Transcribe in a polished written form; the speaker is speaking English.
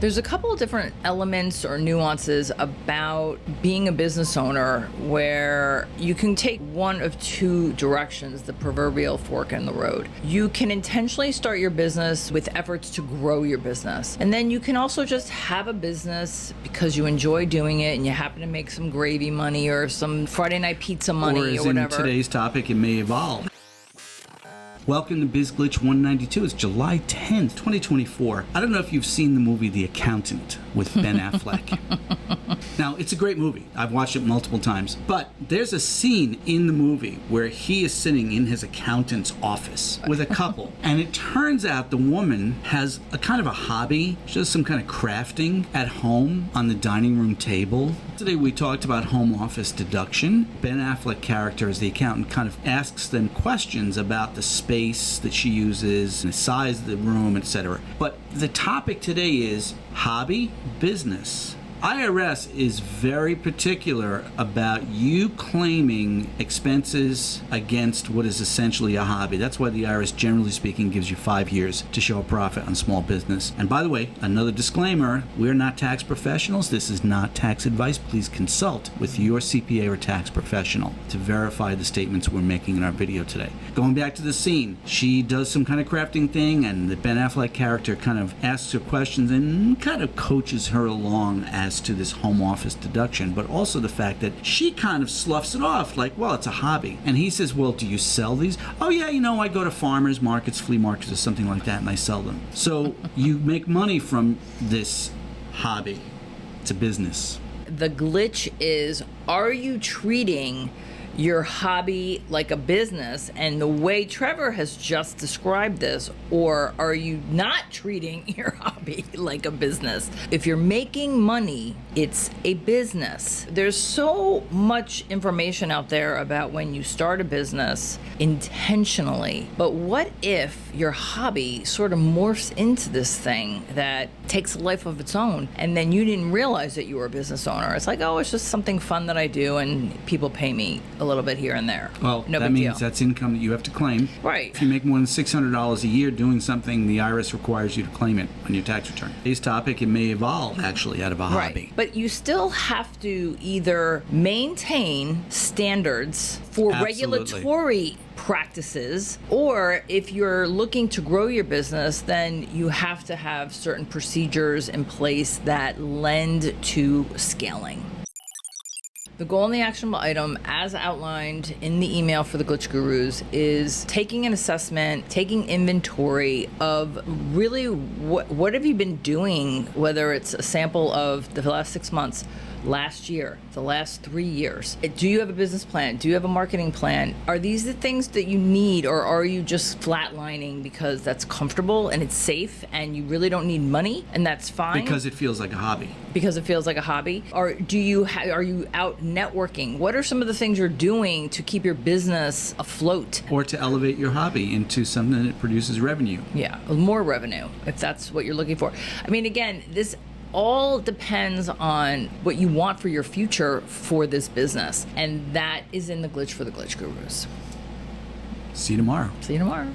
There's a couple of different elements or nuances about being a business owner where you can take one of two directions, the proverbial fork in the road. You can intentionally start your business with efforts to grow your business. And then you can also just have a business because you enjoy doing it and you happen to make some gravy money or some Friday night pizza money or whatever. In today's topic, it may evolve. Welcome to Biz Glitch 192. It's July 10th, 2024. I don't know if you've seen the movie The Accountant with Ben Affleck. Now, it's a great movie. I've watched it multiple times. But there's a scene in the movie where he is sitting in his accountant's office with a couple. And it turns out the woman has a kind of a hobby. She does some kind of crafting at home on the dining room table. Today we talked about home office deduction. Ben Affleck character as the accountant kind of asks them questions about the space that she uses, and the size of the room, etc. But the topic today is hobby, business. IRS is very particular about you claiming expenses against what is essentially a hobby. That's why the IRS, generally speaking, gives you 5 years to show a profit on small business. And by the way, another disclaimer, we're not tax professionals. This is not tax advice. Please consult with your CPA or tax professional to verify the statements we're making in our video today. Going back to the scene, she does some kind of crafting thing, and the Ben Affleck character kind of asks her questions and kind of coaches her along as to this home office deduction, but also the fact that she kind of sloughs it off like, well, it's a hobby. And he says, well, do you sell these? Oh yeah, I go to farmers markets, flea markets, or something like that, and I sell them. So you make money from this hobby. It's a business. The glitch is, are you treating your hobby like a business, and the way Trevor has just described this, or are you not treating your hobby like a business? If you're making money, it's a business. There's so much information out there about when you start a business intentionally, but what if your hobby sort of morphs into this thing that takes a life of its own, and then you didn't realize that you were a business owner? It's like, oh, it's just something fun that I do and people pay me a little bit here and there. Well, no that big means deal. That's income that you have to claim. Right. If you make more than $600 a year doing something, the IRS requires you to claim it on your tax return. Today's topic, it may evolve actually out of a hobby. Right. But you still have to either maintain standards for Absolutely. regulatory practices, or if you're looking to grow your business, then you have to have certain procedures in place that lend to scaling. The goal and the actionable item, as outlined in the email for the Glitch Gurus, is taking an assessment, taking inventory of really what have you been doing, whether it's a sample of the last 6 months, last year, the last 3 years. Do you have a business plan? Do you have a marketing plan? Are these the things that you need, or are you just flatlining because that's comfortable and it's safe and you really don't need money and that's fine? Because it feels like a hobby. Because it feels like a hobby? Or are you out networking? What are some of the things you're doing to keep your business afloat? Or to elevate your hobby into something that produces revenue. Yeah, more revenue, if that's what you're looking for. I mean, again, this all depends on what you want for your future for this business. And that is in the Glitch for the Glitch Gurus. See you tomorrow. See you tomorrow.